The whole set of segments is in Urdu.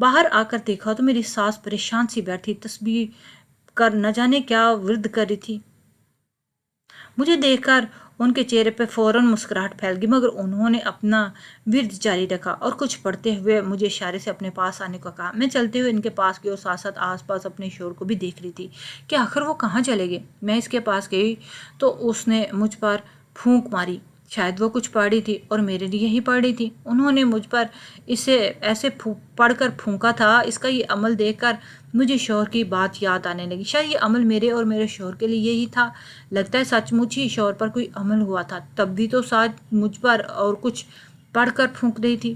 باہر آ کر دیکھا تو میری ساس پریشان سی بیٹھی تسبیح کر نہ جانے کیا ورد کر رہی تھی۔ مجھے دیکھ کر ان کے چہرے پہ فوراً مسکراہٹ پھیل گئی، مگر انہوں نے اپنا ورد جاری رکھا اور کچھ پڑھتے ہوئے مجھے اشارے سے اپنے پاس آنے کو کہا۔ میں چلتے ہوئے ان کے پاس گئی اور ساتھ ساتھ آس پاس اپنے شوہر کو بھی دیکھ رہی تھی کہ آخر وہ کہاں چلے گئے۔ میں اس کے پاس گئی تو اس نے مجھ پر پھونک ماری۔ شاید وہ کچھ پڑھ رہی تھی اور میرے لیے ہی پڑھ رہی تھی۔ انہوں نے مجھ پر اسے ایسے پڑھ کر پھونکا تھا، اس کا یہ عمل دیکھ کر مجھے شوہر کی بات یاد آنے لگی۔ شاید یہ عمل میرے اور میرے شوہر کے لیے یہی تھا۔ لگتا ہے سچ مچ ہی شوہر پر کوئی عمل ہوا تھا، تب بھی تو ساتھ مجھ پر اور کچھ پڑھ کر پھونک رہی تھی۔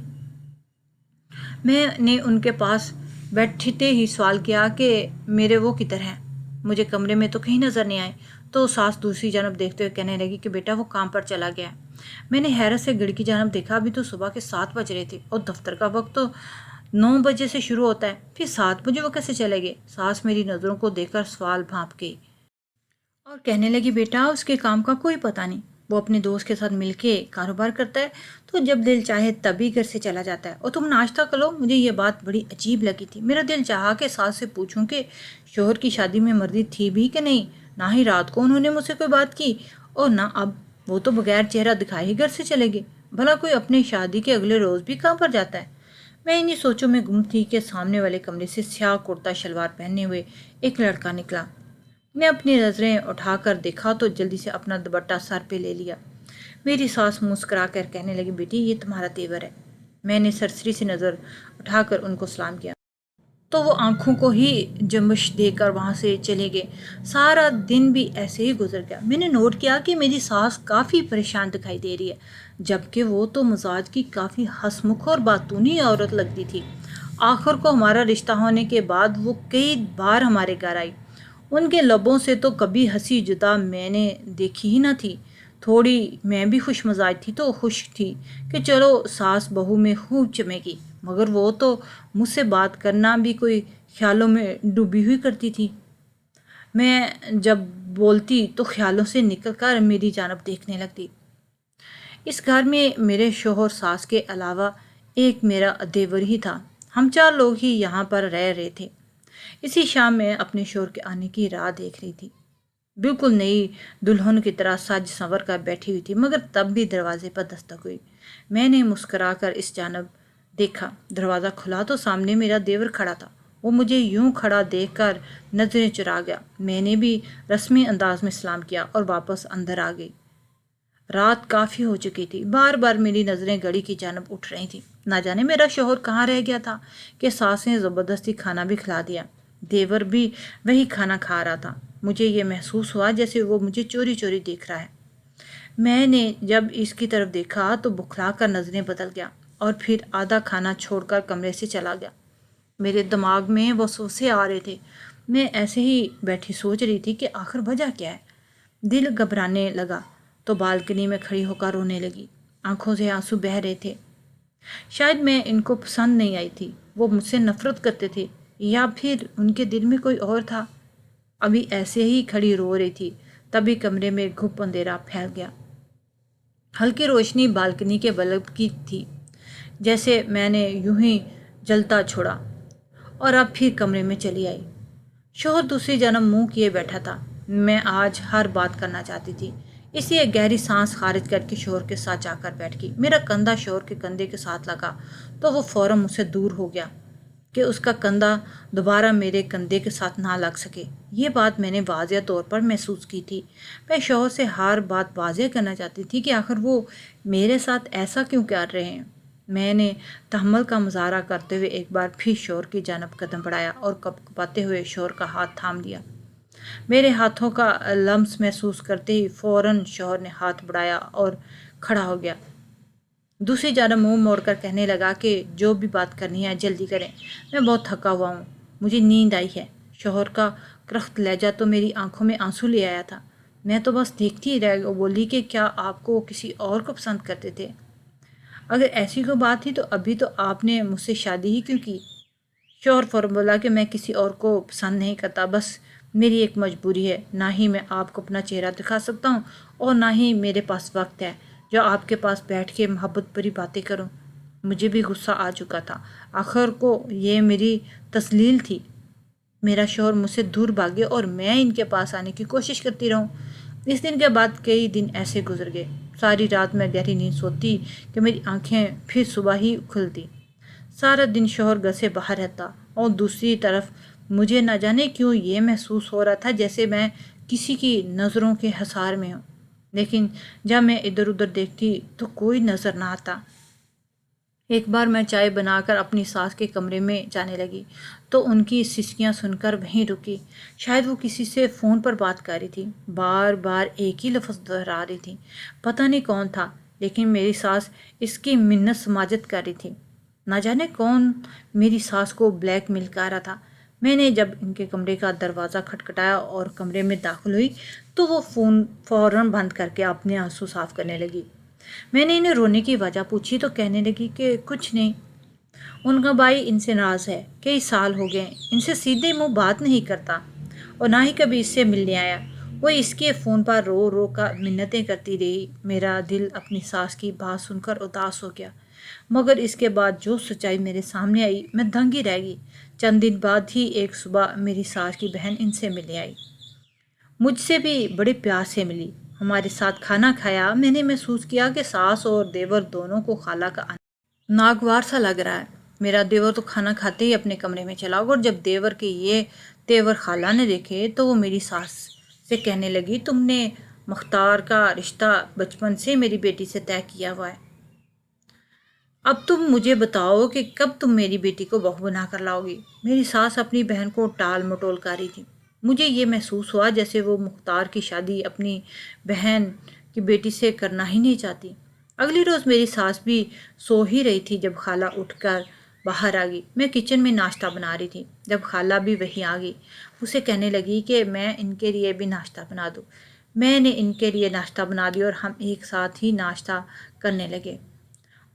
میں نے ان کے پاس بیٹھتے ہی سوال کیا کہ میرے وہ کدھر ہیں؟ مجھے کمرے میں تو کہیں نظر نہیں آئے۔ تو ساس دوسری جانب دیکھتے ہوئے کہنے لگی کہ بیٹا وہ کام پر چلا گیا ہے۔ میں نے حیرت سے گھڑی کی جانب دیکھا، ابھی تو صبح کے 7 بج رہے تھے اور دفتر کا وقت تو 9 بجے سے شروع ہوتا ہے، پھر 7 بجے وہ کیسے چلے گئے؟ ساس میری نظروں کو دیکھ کر سوال بھانپ گئی اور کہنے لگی بیٹا اس کے کام کا کوئی پتہ نہیں، وہ اپنے دوست کے ساتھ مل کے کاروبار کرتا ہے تو جب دل چاہے تبھی گھر سے چلا جاتا ہے، اور تم ناشتہ کرو۔ مجھے یہ بات بڑی عجیب لگی تھی۔ میرا دل چاہا کہ ساس سے پوچھوں کہ شوہر کی شادی میں مرضی تھی بھی کہ نہیں۔ نہ ہی رات کو انہوں نے مجھ سے کوئی بات کی اور نہ اب، وہ تو بغیر چہرہ دکھائے ہی گھر سے چلے گئے۔ بھلا کوئی اپنی شادی کے اگلے روز بھی کام پر جاتا ہے؟ میں انہی سوچوں میں گم تھی کہ سامنے والے کمرے سے سیاہ کرتا شلوار پہنے ہوئے ایک لڑکا نکلا۔ میں اپنی نظریں اٹھا کر دیکھا تو جلدی سے اپنا دوپٹہ سر پہ لے لیا۔ میری ساس مسکرا کر کہنے لگی بیٹی یہ تمہارا تیور ہے۔ میں نے سرسری سے نظر اٹھا کر ان کو سلام کیا تو وہ آنکھوں کو ہی جنبش دے کر وہاں سے چلے گئے۔ سارا دن بھی ایسے ہی گزر گیا۔ میں نے نوٹ کیا کہ میری ساس کافی پریشان دکھائی دے رہی ہے، جبکہ وہ تو مزاج کی کافی ہنسمکھ اور باتونی عورت لگتی تھی۔ آخر کو ہمارا رشتہ ہونے کے بعد وہ کئی بار ہمارے گھر آئی۔ ان کے لبوں سے تو کبھی ہنسی جدا میں نے دیکھی ہی نہ تھی۔ تھوڑی میں بھی خوش مزاج تھی تو خوش تھی کہ چلو ساس بہو میں خوب جمے گی، مگر وہ تو مجھ سے بات کرنا بھی کوئی خیالوں میں ڈوبی ہوئی کرتی تھی۔ میں جب بولتی تو خیالوں سے نکل کر میری جانب دیکھنے لگتی۔ اس گھر میں میرے شوہر ساس کے علاوہ ایک میرا دیور ہی تھا۔ ہم 4 لوگ ہی یہاں پر رہ رہے تھے۔ اسی شام میں اپنے شوہر کے آنے کی راہ دیکھ رہی تھی۔ بالکل نئی دلہن کی طرح سج سنور کر بیٹھی ہوئی تھی، مگر تب بھی دروازے پر دستک ہوئی۔ میں نے مسکرا کر اس جانب دیکھا۔ دروازہ کھلا تو سامنے میرا دیور کھڑا تھا۔ وہ مجھے یوں کھڑا دیکھ کر نظریں چرا گیا۔ میں نے بھی رسمی انداز میں سلام کیا اور واپس اندر آ گئی۔ رات کافی ہو چکی تھی۔ بار بار میری نظریں گھڑی کی جانب اٹھ رہی تھیں۔ نہ جانے میرا شوہر کہاں رہ گیا تھا کہ ساس نے زبردستی کھانا بھی کھلا دیا۔ دیور بھی وہی کھانا کھا رہا تھا۔ مجھے یہ محسوس ہوا جیسے وہ مجھے چوری چوری دیکھ رہا ہے۔ میں نے جب اس کی طرف دیکھا تو بکھلا کر نظریں بدل گیا اور پھر آدھا کھانا چھوڑ کر کمرے سے چلا گیا۔ میرے دماغ میں وسوسے آ رہے تھے۔ میں ایسے ہی بیٹھی سوچ رہی تھی کہ آخر وجہ کیا ہے۔ دل گھبرانے لگا تو بالکنی میں کھڑی ہو کر رونے لگی۔ آنکھوں سے آنسو بہہ رہے تھے۔ شاید میں ان کو پسند نہیں آئی تھی، وہ مجھ سے نفرت کرتے تھے، یا پھر ان کے دل میں کوئی اور تھا۔ ابھی ایسے ہی کھڑی رو رہی تھی، تبھی کمرے میں گھپ اندھیرا پھیل گیا۔ ہلکی روشنی بالکنی کے بلب کی تھی، جیسے میں نے یوں ہی جلتا چھوڑا اور اب پھر کمرے میں چلی آئی۔ شوہر دوسری جانب منہ کیے بیٹھا تھا۔ میں آج ہر بات کرنا چاہتی تھی، اس لیے گہری سانس خارج کر کے شوہر کے ساتھ جا کر بیٹھ گئی۔ میرا کندھا شوہر کے کندھے کے ساتھ لگا تو وہ فوراً مجھ سے دور ہو گیا کہ اس کا کندھا دوبارہ میرے کندھے کے ساتھ نہ لگ سکے۔ یہ بات میں نے واضح طور پر محسوس کی تھی۔ میں شوہر سے ہر بات واضح کرنا چاہتی تھی کہ آخر وہ میرے ساتھ ایسا کیوں کر رہے ہیں۔ میں نے تحمل کا مظاہرہ کرتے ہوئے ایک بار پھر شوہر کی جانب قدم بڑھایا اور کپکپاتے ہوئے شوہر کا ہاتھ تھام لیا۔ میرے ہاتھوں کا لمس محسوس کرتے ہی فوراً شوہر نے ہاتھ بڑھایا اور کھڑا ہو گیا۔ دوسری جانب منہ موڑ کر کہنے لگا کہ جو بھی بات کرنی ہے جلدی کریں، میں بہت تھکا ہوا ہوں، مجھے نیند آئی ہے۔ شوہر کا کرخت لہجہ تو میری آنکھوں میں آنسو لے آیا تھا۔ میں تو بس دیکھتی ہی رہ گئی اور بولی کہ کیا آپ کو کسی اور کو پسند کرتے تھے؟ اگر ایسی کوئی بات تھی تو ابھی تو آپ نے مجھ سے شادی ہی کیوں کی؟ شوہر فوراً بولا کہ میں کسی اور کو پسند نہیں کرتا، بس میری ایک مجبوری ہے، نہ ہی میں آپ کو اپنا چہرہ دکھا سکتا ہوں اور نہ ہی میرے پاس وقت ہے جو آپ کے پاس بیٹھ کے محبت بھری باتیں کروں۔ مجھے بھی غصہ آ چکا تھا، آخر کو یہ میری تسلیل تھی۔ میرا شوہر مجھ سے دور بھاگے اور میں ان کے پاس آنے کی کوشش کرتی رہوں۔ اس دن کے بعد کئی دن ایسے گزر گئے۔ ساری رات میں گہری نیند سوتی کہ میری آنکھیں پھر صبح ہی کھلتی۔ سارا دن شوہر گھر سے باہر رہتا اور دوسری طرف مجھے نہ جانے کیوں یہ محسوس ہو رہا تھا جیسے میں کسی کی نظروں کے حصار میں ہوں، لیکن جب میں ادھر ادھر دیکھتی تو کوئی نظر نہ آتا۔ ایک بار میں چائے بنا کر اپنی ساس کے کمرے میں جانے لگی تو ان کی سسکیاں سن کر وہیں رکی۔ شاید وہ کسی سے فون پر بات کر رہی تھی، بار بار ایک ہی لفظ دہرا رہی تھی۔ پتہ نہیں کون تھا، لیکن میری ساس اس کی منت سماجت کر رہی تھی۔ نہ جانے کون میری ساس کو بلیک میل کر رہا تھا۔ میں نے جب ان کے کمرے کا دروازہ کھٹکھٹایا اور کمرے میں داخل ہوئی تو وہ فون فوراً بند کر کے اپنے آنسو صاف کرنے لگی۔ میں نے انہیں رونے کی وجہ پوچھی تو کہنے لگی کہ کچھ نہیں، ان کا بھائی ان سے ناراض ہے، کئی سال ہو گئے ان سے سیدھے منہ بات نہیں کرتا اور نہ ہی کبھی اس سے ملنے آیا۔ وہ اس کے فون پر رو رو کر منتیں کرتی رہی۔ میرا دل اپنی ساس کی بات سن کر اداس ہو گیا، مگر اس کے بعد جو سچائی میرے سامنے آئی میں دنگ ہی رہ گئی۔ چند دن بعد ہی ایک صبح میری ساس کی بہن ان سے ملنے آئی، مجھ سے بھی بڑے پیار سے ملی، ہمارے ساتھ کھانا کھایا۔ میں نے محسوس کیا کہ ساس اور دیور دونوں کو خالہ کا آنا ناگوار سا لگ رہا ہے۔ میرا دیور تو کھانا کھاتے ہی اپنے کمرے میں چلا گیا اور جب دیور کے یہ تیور خالہ نے دیکھے تو وہ میری ساس سے کہنے لگی، تم نے مختار کا رشتہ بچپن سے میری بیٹی سے طے کیا ہوا ہے، اب تم مجھے بتاؤ کہ کب تم میری بیٹی کو بہو بنا کر لاؤ گی۔ میری ساس اپنی بہن کو ٹال مٹول کر رہی تھی۔ مجھے یہ محسوس ہوا جیسے وہ مختار کی شادی اپنی بہن کی بیٹی سے کرنا ہی نہیں چاہتی۔ اگلی روز میری ساس بھی سو ہی رہی تھی جب خالہ اٹھ کر باہر آ گئی۔ میں کچن میں ناشتہ بنا رہی تھی جب خالہ بھی وہیں آ گئی۔ اسے کہنے لگی کہ میں ان کے لیے بھی ناشتہ بنا دوں۔ میں نے ان کے لیے ناشتہ بنا دیا اور ہم ایک ساتھ ہی ناشتہ کرنے لگے۔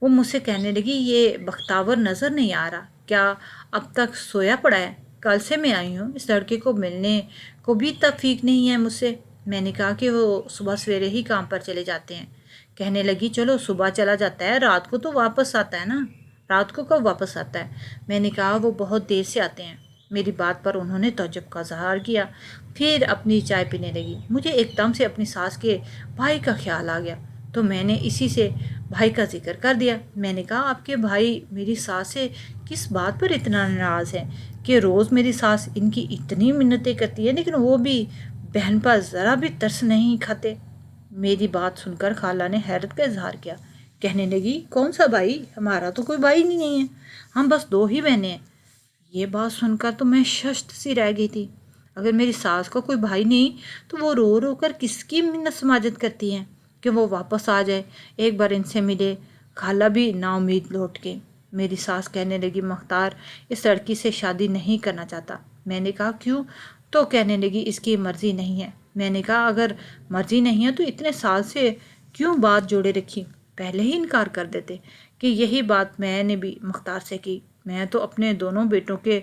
وہ مجھ سے کہنے لگی، یہ بختاور نظر نہیں آ رہا، کیا اب تک سویا پڑا ہے؟ کل سے میں آئی ہوں، اس لڑکے کو ملنے کو بھی توفیق نہیں ہے مجھ سے۔ میں نے کہا کہ وہ صبح سویرے ہی کام پر چلے جاتے ہیں۔ کہنے لگی، چلو صبح چلا جاتا ہے، رات کو تو واپس آتا ہے نا؟ رات کو کب واپس آتا ہے؟ میں نے کہا وہ بہت دیر سے آتے ہیں۔ میری بات پر انہوں نے تعجب کا اظہار کیا، پھر اپنی چائے پینے لگی۔ مجھے ایک دم سے اپنی ساس کے بھائی کا خیال آ گیا تو میں نے اسی سے بھائی کا ذکر کر دیا۔ میں نے کہا، آپ کے بھائی میری ساس سے کس بات پر اتنا ناراض ہے کہ روز میری ساس ان کی اتنی منتیں کرتی ہے لیکن وہ بھی بہن پر ذرا بھی ترس نہیں کھاتے؟ میری بات سن کر خالہ نے حیرت کا اظہار کیا، کہنے لگی، کون سا بھائی؟ ہمارا تو کوئی بھائی نہیں ہے، ہم بس دو ہی بہنیں ہیں۔ یہ بات سن کر تو میں ششت سی رہ گئی تھی۔ اگر میری ساس کا کوئی بھائی نہیں تو وہ رو رو کر کس کی منت سماجت کرتی ہیں کہ وہ واپس آ جائے، ایک بار ان سے ملے۔ خالہ بھی نا امید لوٹ گئی۔ میری ساس کہنے لگی، مختار اس لڑکی سے شادی نہیں کرنا چاہتا۔ میں نے کہا، کیوں؟ تو کہنے لگی، اس کی مرضی نہیں ہے۔ میں نے کہا، اگر مرضی نہیں ہے تو اتنے سال سے کیوں بات جوڑے رکھی؟ پہلے ہی انکار کر دیتے کہ یہی بات میں نے بھی مختار سے کی۔ میں تو اپنے دونوں بیٹوں کے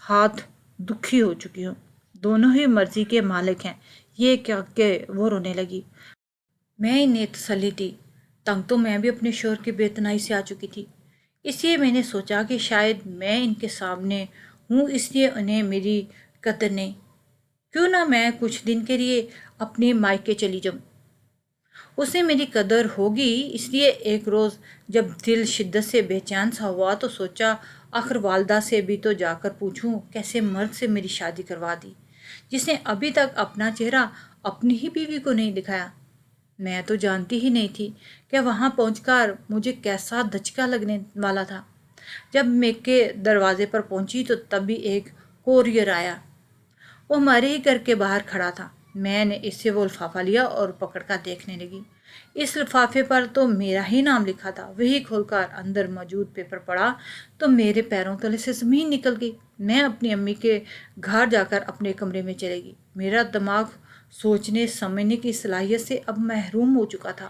ہاتھ دکھی ہو چکی ہوں، دونوں ہی مرضی کے مالک ہیں۔ یہ کیا کہ وہ رونے لگی۔ میں انہیں تسلی دی، تنگ تو میں بھی اپنے شوہر کی بے اتنائی سے آ چکی تھی، اس لیے میں نے سوچا کہ شاید میں ان کے سامنے ہوں اس لیے انہیں میری قدر نہیں، کیوں نہ میں کچھ دن کے لیے اپنے مائکے چلی جاؤں، اسے میری قدر ہوگی۔ اس لیے ایک روز جب دل شدت سے بے چین سا ہوا تو سوچا آخر والدہ سے بھی تو جا کر پوچھوں، کیسے مرد سے میری شادی کروا دی جس نے ابھی تک اپنا چہرہ اپنی ہی بیوی کو نہیں دکھایا۔ میں تو جانتی ہی نہیں تھی کہ وہاں پہنچ کر مجھے کیسا دھچکا لگنے والا تھا۔ جب میں کے دروازے پر پہنچی تو تبھی ایک کورئر آیا، وہ ہمارے ہی گھر کے باہر کھڑا تھا۔ میں نے اس سے وہ لفافہ لیا اور پکڑ کر دیکھنے لگی۔ اس لفافے پر تو میرا ہی نام لکھا تھا۔ وہی کھول کر اندر موجود پیپر پڑھا تو میرے پیروں تلے سے زمین نکل گئی۔ میں اپنی امی کے گھر جا کر اپنے کمرے میں چلے گئی۔ میرا دماغ سوچنے سمجھنے کی صلاحیت سے اب محروم ہو چکا تھا۔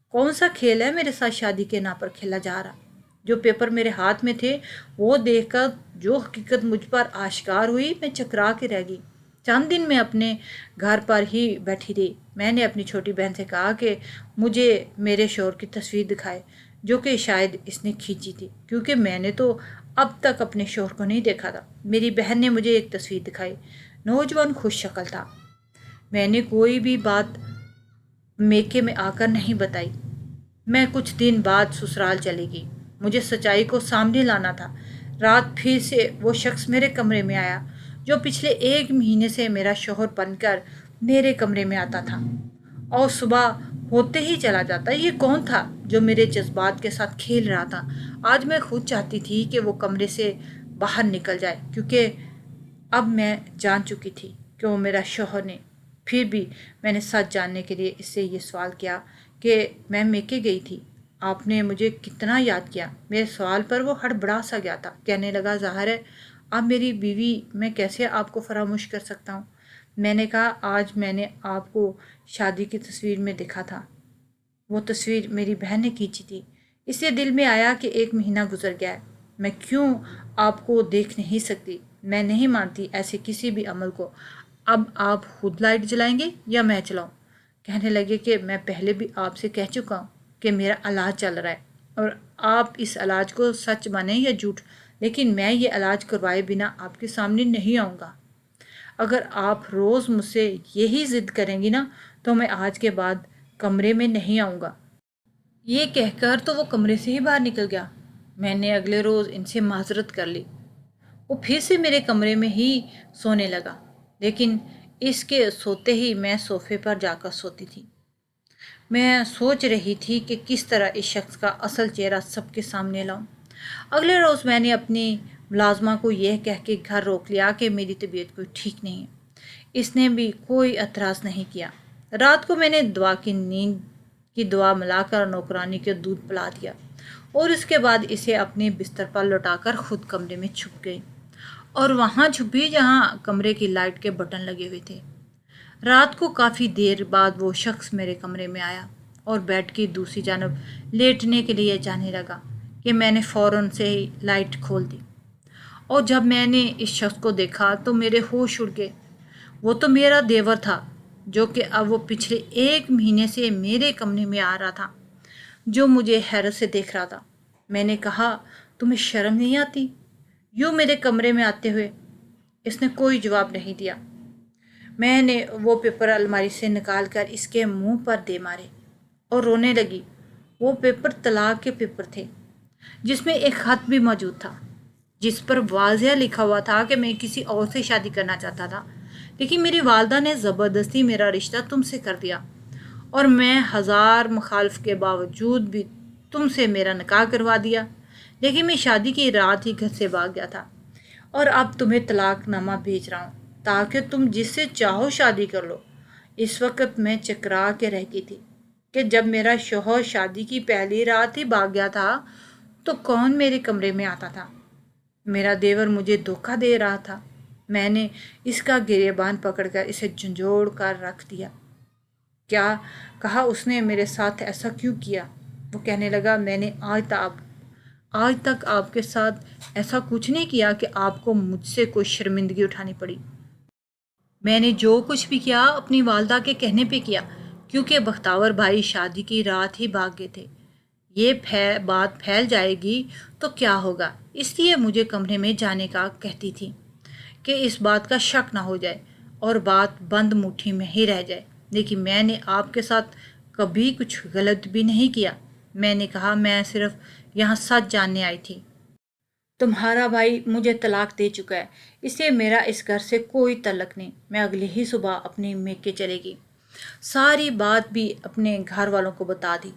کون سا کھیل ہے میرے ساتھ شادی کے نام پر کھیلا جا رہا؟ جو پیپر میرے ہاتھ میں تھے وہ دیکھ کر جو حقیقت مجھ پر آشکار ہوئی، میں چکرا کے رہ گئی۔ چند دن میں اپنے گھر پر ہی بیٹھی رہی۔ میں نے اپنی چھوٹی بہن سے کہا کہ مجھے میرے شوہر کی تصویر دکھائے جو کہ شاید اس نے کھینچی تھی، کیونکہ میں نے تو اب تک اپنے شوہر کو نہیں دیکھا تھا۔ میری بہن نے مجھے ایک تصویر دکھائی۔ نوجوان خوش شکل تھا۔ میں نے کوئی بھی بات میکے میں آ کر نہیں بتائی۔ میں کچھ دن بعد سسرال چلی گئی۔ مجھے سچائی کو سامنے لانا تھا۔ رات پھر سے وہ شخص میرے کمرے میں آیا جو پچھلے 1 مہینے سے میرا شوہر بن کر میرے کمرے میں آتا تھا اور صبح ہوتے ہی چلا جاتا۔ یہ کون تھا جو میرے جذبات کے ساتھ کھیل رہا تھا؟ آج میں خود چاہتی تھی کہ وہ کمرے سے باہر نکل جائے، کیونکہ اب میں جان چکی تھی کہ وہ میرا شوہر نہیں۔ پھر بھی میں نے سچ جاننے کے لیے اس سے یہ سوال کیا کہ میں میکے گئی تھی، آپ نے مجھے کتنا یاد کیا؟ میرے سوال پر وہ ہڑبڑا سا گیا تھا، کہنے لگا ظاہر ہے آپ میری بیوی، میں کیسے آپ کو فراموش کر سکتا ہوں؟ میں نے کہا آج میں نے آپ کو شادی کی تصویر میں دیکھا تھا، وہ تصویر میری بہن نے کھینچی تھی۔ اس سے دل میں آیا کہ 1 مہینہ گزر گیا ہے، میں کیوں آپ کو دیکھ نہیں سکتی؟ میں نہیں مانتی ایسے کسی بھی عمل کو۔ اب آپ خود لائٹ جلائیں گے یا میں چلاؤں؟ کہنے لگے کہ میں پہلے بھی آپ سے کہہ چکا ہوں کہ میرا علاج چل رہا ہے اور آپ اس علاج کو سچ مانیں یا جھوٹ، لیکن میں یہ علاج کروائے بنا آپ کے سامنے نہیں آؤں گا۔ اگر آپ روز مجھ سے یہی ضد کریں گی نا تو میں آج کے بعد کمرے میں نہیں آؤں گا۔ یہ کہہ کر تو وہ کمرے سے ہی باہر نکل گیا۔ میں نے اگلے روز ان سے معذرت کر لی۔ وہ پھر سے میرے کمرے میں ہی سونے لگا، لیکن اس کے سوتے ہی میں صوفے پر جا کر سوتی تھی۔ میں سوچ رہی تھی کہ کس طرح اس شخص کا اصل چہرہ سب کے سامنے لاؤں۔ اگلے روز میں نے اپنی ملازمہ کو یہ کہہ کے گھر روک لیا کہ میری طبیعت کوئی ٹھیک نہیں ہے۔ اس نے بھی کوئی اعتراض نہیں کیا۔ رات کو میں نے دعا کی نیند کی دعا ملا کر نوکرانی کے دودھ پلا دیا اور اس کے بعد اسے اپنے بستر پر لٹا کر خود کمرے میں چھپ گئی اور وہاں چھپی جہاں کمرے کی لائٹ کے بٹن لگے ہوئے تھے۔ رات کو کافی دیر بعد وہ شخص میرے کمرے میں آیا اور بیڈ کی دوسری جانب لیٹنے کے لیے جانے لگا کہ میں نے فوراً سے ہی لائٹ کھول دی، اور جب میں نے اس شخص کو دیکھا تو میرے ہوش اڑ گئے۔ وہ تو میرا دیور تھا، جو کہ اب وہ پچھلے 1 مہینے سے میرے کمرے میں آ رہا تھا، جو مجھے حیرت سے دیکھ رہا تھا۔ میں نے کہا تمہیں شرم نہیں آتی یوں میرے کمرے میں آتے ہوئے؟ اس نے کوئی جواب نہیں دیا۔ میں نے وہ پیپر الماری سے نکال کر اس کے منہ پر دے مارے اور رونے لگی۔ وہ پیپر طلاق کے پیپر تھے، جس میں ایک خط بھی موجود تھا جس پر واضح لکھا ہوا تھا کہ میں کسی اور سے شادی کرنا چاہتا تھا، لیکن میری والدہ نے زبردستی میرا رشتہ تم سے کر دیا اور میں 1000 مخالف کے باوجود بھی تم سے میرا نکاح کروا دیا، لیکن میں شادی کی رات ہی گھر سے بھاگ گیا تھا اور اب تمہیں طلاق نامہ بھیج رہا ہوں تاکہ تم جس سے چاہو شادی کر لو۔ اس وقت میں چکرا کے رہ گئی تھی کہ جب میرا شوہر شادی کی پہلی رات ہی بھاگ گیا تھا تو کون میرے کمرے میں آتا تھا؟ میرا دیور مجھے دھوکہ دے رہا تھا۔ میں نے اس کا گریبان پکڑ کر اسے جھنجھوڑ کر رکھ دیا۔ کیا کہا اس نے میرے ساتھ ایسا کیوں کیا؟ وہ کہنے لگا میں نے آج تک آپ کے ساتھ ایسا کچھ نہیں کیا کہ آپ کو مجھ سے کوئی شرمندگی اٹھانی پڑی۔ میں نے جو کچھ بھی کیا اپنی والدہ کے کہنے پہ کیا، کیونکہ بختاور بھائی شادی کی رات ہی بھاگ گئے تھے۔ یہ بات پھیل جائے گی تو کیا ہوگا، اس لیے مجھے کمرے میں جانے کا کہتی تھی کہ اس بات کا شک نہ ہو جائے اور بات بند مٹھی میں ہی رہ جائے۔ لیکن میں نے آپ کے ساتھ کبھی کچھ غلط بھی نہیں کیا۔ میں نے کہا میں صرف یہاں سچ جاننے آئی تھی۔ تمہارا بھائی مجھے طلاق دے چکا ہے، اس لیے میرا اس گھر سے کوئی تعلق نہیں۔ میں اگلی ہی صبح اپنے میکے چلے گی، ساری بات بھی اپنے گھر والوں کو بتا دی۔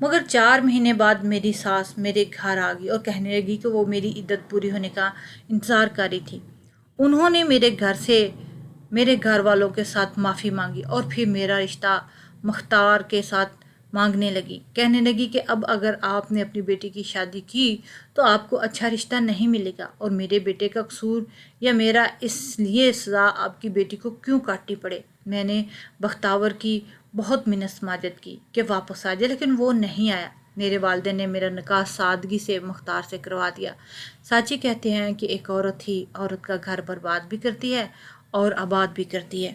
مگر 4 مہینے بعد میری ساس میرے گھر آ گئی اور کہنے لگی کہ وہ میری عدت پوری ہونے کا انتظار کر رہی تھی۔ انہوں نے میرے گھر سے میرے گھر والوں کے ساتھ معافی مانگی اور پھر میرا رشتہ مختار کے ساتھ مانگنے لگی۔ کہنے لگی کہ اب اگر آپ نے اپنی بیٹی کی شادی کی تو آپ کو اچھا رشتہ نہیں ملے گا اور میرے بیٹے کا قصور یا میرا اس لیے سزا آپ کی بیٹی کو کیوں کاٹنی پڑے۔ میں نے بختاور کی بہت منت سماجت کی کہ واپس آ جائے، لیکن وہ نہیں آیا۔ میرے والدین نے میرا نکاح سادگی سے مختار سے کروا دیا۔ ساچی کہتے ہیں کہ ایک عورت ہی عورت کا گھر برباد بھی کرتی ہے اور آباد بھی کرتی ہے۔